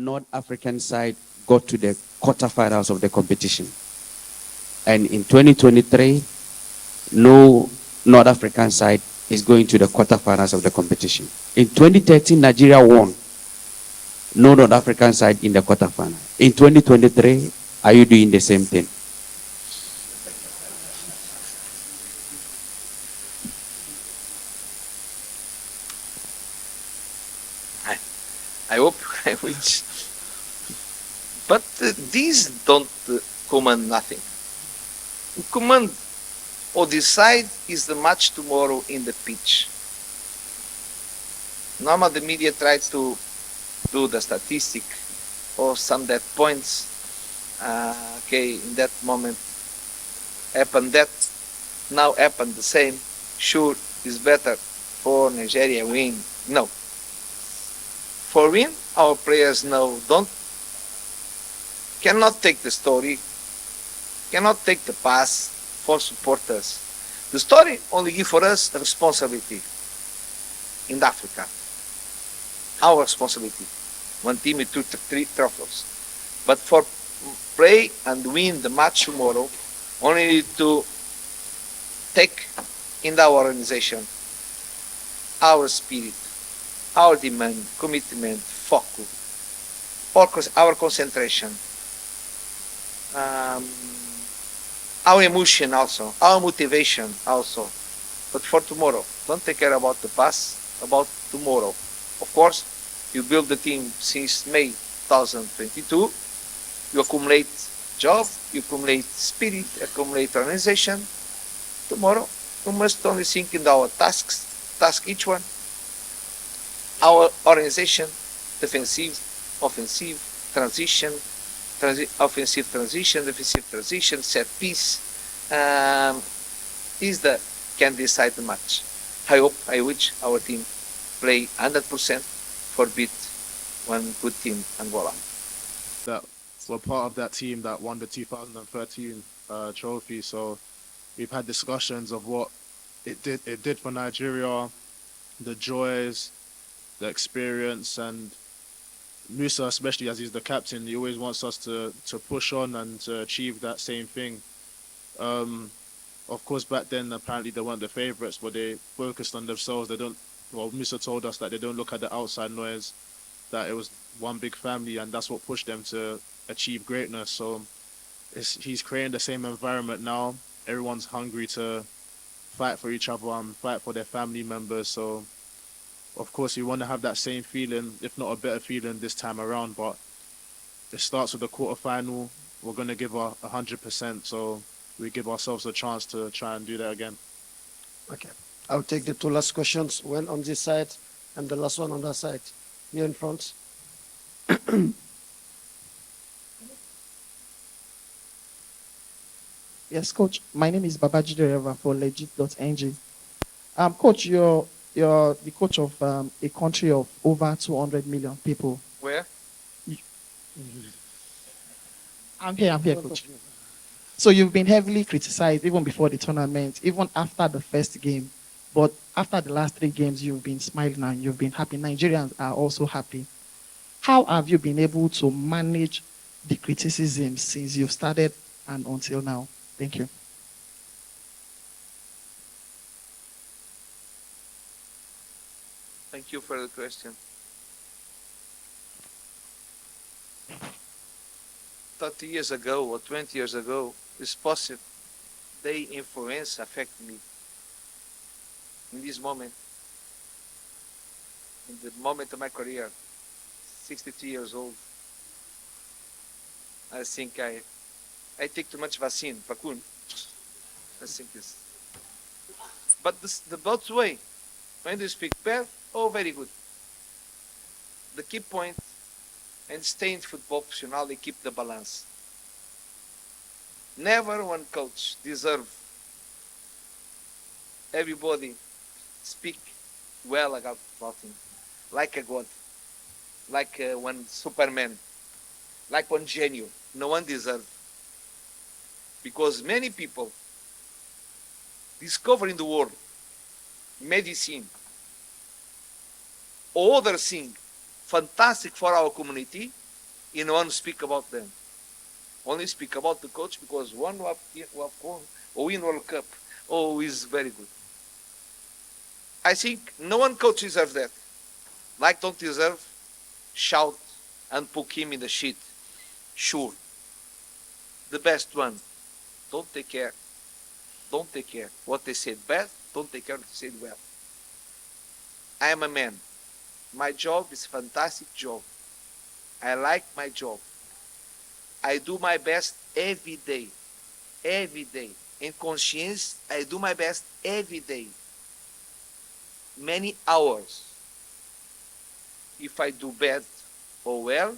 North African side got to the quarterfinals of the competition. And in 2023, no North African side is going to the quarterfinals of the competition. In 2013, Nigeria won. No North African side in the quarterfinal. In 2023, are you doing the same thing? I hope, I wish. But these don't command nothing. Command or decide is the match tomorrow in the pitch. Normally the media tries to do the statistic or some that points. Okay, in that moment happened that, now happened the same. Sure, is better for Nigeria win. No. For win, our players know cannot take the story, cannot take the pass for supporters. The story only give for us a responsibility in Africa. Our responsibility. One team with 3 trophies. But for play and win the match tomorrow, only need to take in our organization our spirit, our demand, commitment, focus, our concentration, our emotion also, our motivation also. But for tomorrow, don't take care about the past, about tomorrow. Of course, you build the team since May 2022. You accumulate job, you accumulate spirit, accumulate organization. Tomorrow, we must only think in our task each one. Our organization, defensive, offensive, transition, offensive transition, defensive transition, set piece, can decide the match. I wish our team play 100% for beat one good team, Angola. That were part of that team that won the 2013 trophy. So we've had discussions of what it did for Nigeria, the joys, the experience, and Musa, especially as he's the captain, he always wants us to push on and to achieve that same thing. Of course, back then apparently they weren't the favourites, but they focused on themselves. Musa told us that they don't look at the outside noise, that it was one big family, and that's what pushed them to achieve greatness. So he's creating the same environment now. Everyone's hungry to fight for each other and fight for their family members. So of course we want to have that same feeling, if not a better feeling this time around. But it starts with the quarterfinal. We're going to give 100%. So we give ourselves a chance to try and do that again. Okay. I'll take the 2 last questions. One on this side and the last one on that side. Here in front. Yes, Coach. My name is Babajide Reva for legit.ng. Coach, you're the coach of a country of over 200 million people. Where? I'm here, Coach. So you've been heavily criticized even before the tournament, even after the first game. But after the last 3 games, you've been smiling and you've been happy. Nigerians are also happy. How have you been able to manage the criticism since you've started and until now? Thank you. Thank you for the question. 30 years ago or 20 years ago, it's possible they influence, affect me. In this moment, in the moment of my career, 63 years old, I think I take too much vaccine, Pakun. I think it's. But the both way, when you speak bad, very good. The key point, and stay in football professionally, keep the balance. Never one coach deserve everybody speak well about him, like a god, like one Superman, like one genius. No one deserves. Because many people discover in the world medicine or other thing fantastic for our community, You don't want to speak about them. Only speak about the coach because one who have won or win World Cup. Oh, is very good. I think no one coach deserves that. Like don't deserve shout and put him in the shit. Sure. The best one. Don't take care. Don't take care. What they said bad, don't take care what they said well. I am a man. My job is a fantastic job. I like my job. I do my best every day. Every day. In conscience, I do my best every day. Many hours. If I do bad or well,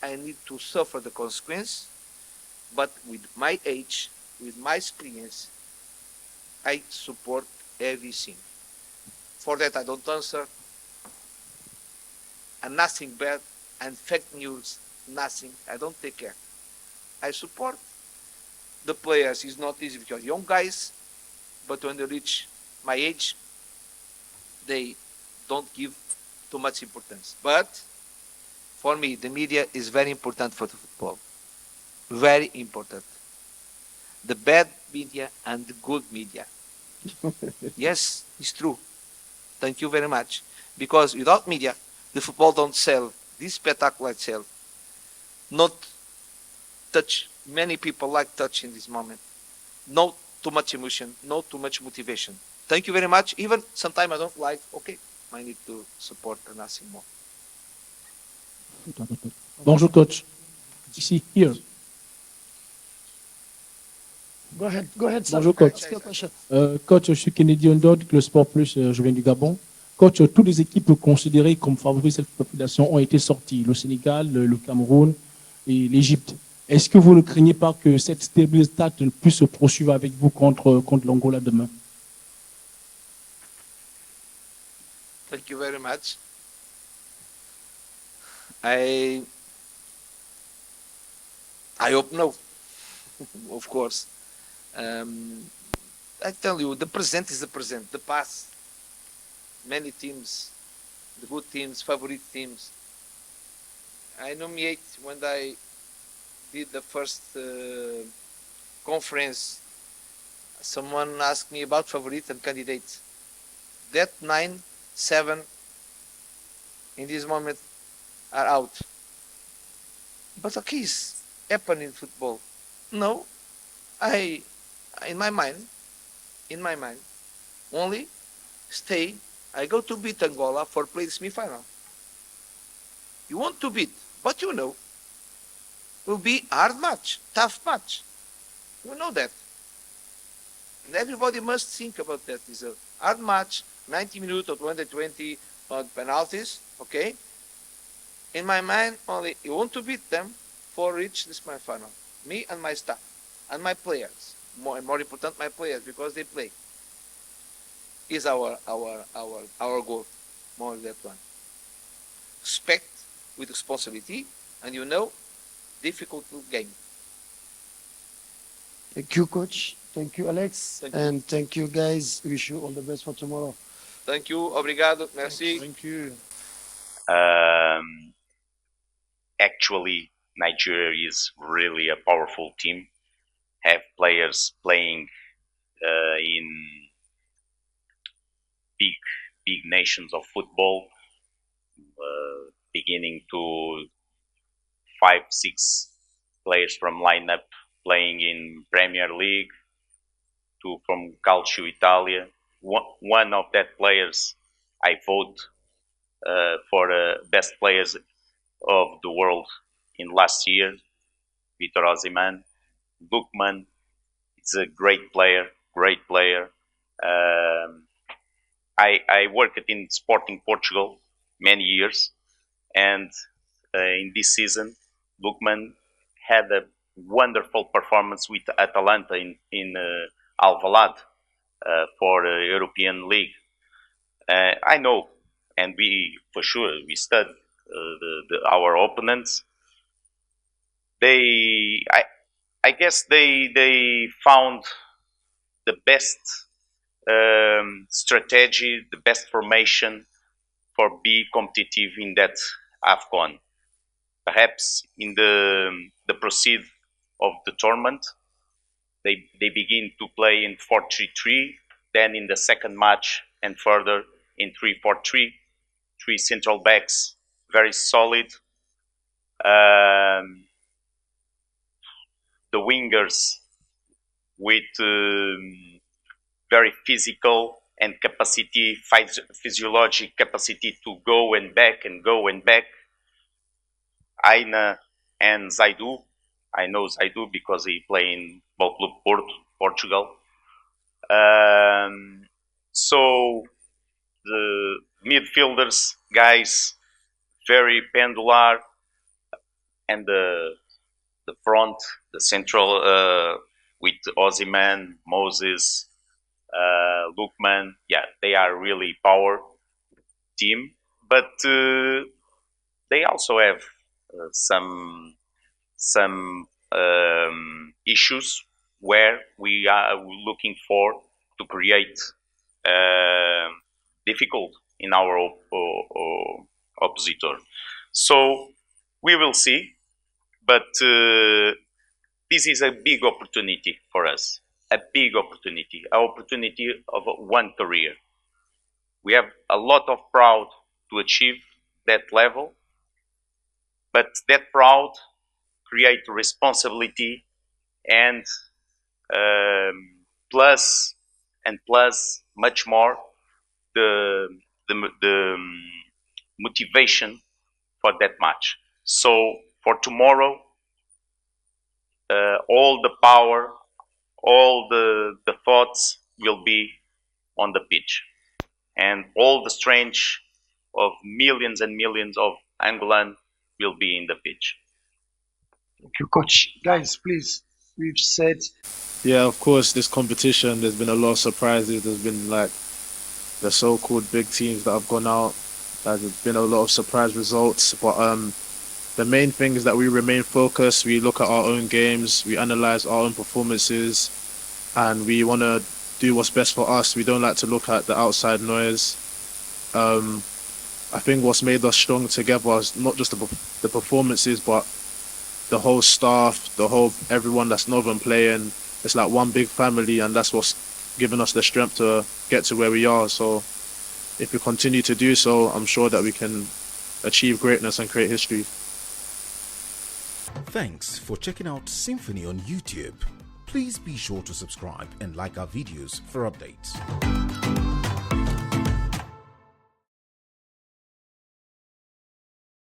I need to suffer the consequence. But with my age, with my experience, I support everything. For that, I don't answer. And nothing bad and fake news, nothing. I don't take care. I support the players. It's not easy because young guys, but when they reach my age, they don't give too much importance. But for me, the media is very important for the football. Very important. The bad media and the good media. Yes, it's true. Thank you very much. Because without media, the football don't sell. This spectacular sell. Not touch. Many people like touch in this moment. No too much emotion, no too much motivation. Thank you very much. Even sometimes I don't like, okay, I need to support and nothing more. Bonjour coach. Ici, here. Go ahead, sir. Bonjour coach. Ask your question. Coach, je suis Kennedy Ondod, le Sport Plus, je viens du Gabon. Coach, toutes les équipes considérées comme favoris de cette population ont été sorties. Le Sénégal, le Cameroun et l'Égypte. Est-ce que vous ne craignez pas que cette stabilité ne puisse se poursuivre avec vous contre l'Angola demain? Thank you very much. I hope no, of course. I tell you, the present is the present. The past, many teams, the good teams, favorite teams. I nominate when I did the first conference. Someone asked me about favorite and candidates. That 9, 7 in this moment are out. But okay, it's happen in football. No, in my mind, only stay. I go to beat Angola for play the semi-final. You want to beat, but you know, will be hard match, tough match. You know that. And everybody must think about that. It's a hard match, 90 minutes or 120 on penalties, okay? In my mind, only you want to beat them for reach this semi-final. Me and my staff and my players. More important, my players because they play. Is our goal, more than that one. Respect with responsibility, and you know, difficult game. Thank you, coach. Thank you, Alex. Thank you. And thank you, guys. Wish you all the best for tomorrow. Thank you, obrigado, merci. Thank you. Actually, Nigeria is really a powerful team. Have players playing in big nations of football, beginning to 5-6 players from lineup playing in Premier League, to from Calcio Italia. One of that players I vote for best players of the world in last year, Victor Osimhen. Bookman, it's a great player. I worked in Sporting Portugal many years, and in this season, Bookman had a wonderful performance with Atalanta in Alvalade for the European League. I know, and we for sure we studied our opponents. I guess they found the best strategy, the best formation for be competitive in that AFCON. perhaps in the proceed of the tournament, they begin to play in 4-3-3, then in the second match and further in 3-4-3, three central backs, very solid. The wingers with very physical and capacity, physiologic capacity to go and back and go and back. Aina and Zaidu. I know Zaidu because he play in Futebol Clube Porto, Portugal. So the midfielders, guys, very pendular, and the front, the central with Ozyman, Moses, Lukman. Yeah, they are really power team, but they also have some issues where we are looking for to create difficult in our oppositor. So we will see, but this is a big opportunity for us, a big opportunity, an opportunity of one career. We have a lot of proud to achieve that level, but that proud create responsibility and plus much more the motivation for that match. So for tomorrow, all the power, all the thoughts will be on the pitch, and all the strength of millions and millions of Angolan will be in the pitch. Thank you, coach. Guys, please, we've said. Yeah, of course, this competition, there's been a lot of surprises. There's been like the so-called big teams that have gone out. There's been a lot of surprise results. But the main thing is that we remain focused. We look at our own games. We analyze our own performances. And we want to do what's best for us. We don't like to look at the outside noise. I think what's made us strong together is not just the performances, but the whole staff, everyone that's not even playing. It's like one big family, and that's what's given us the strength to get to where we are. So if we continue to do so, I'm sure that we can achieve greatness and create history. Thanks for checking out SYMFONI on YouTube. Please be sure to subscribe and like our videos for updates.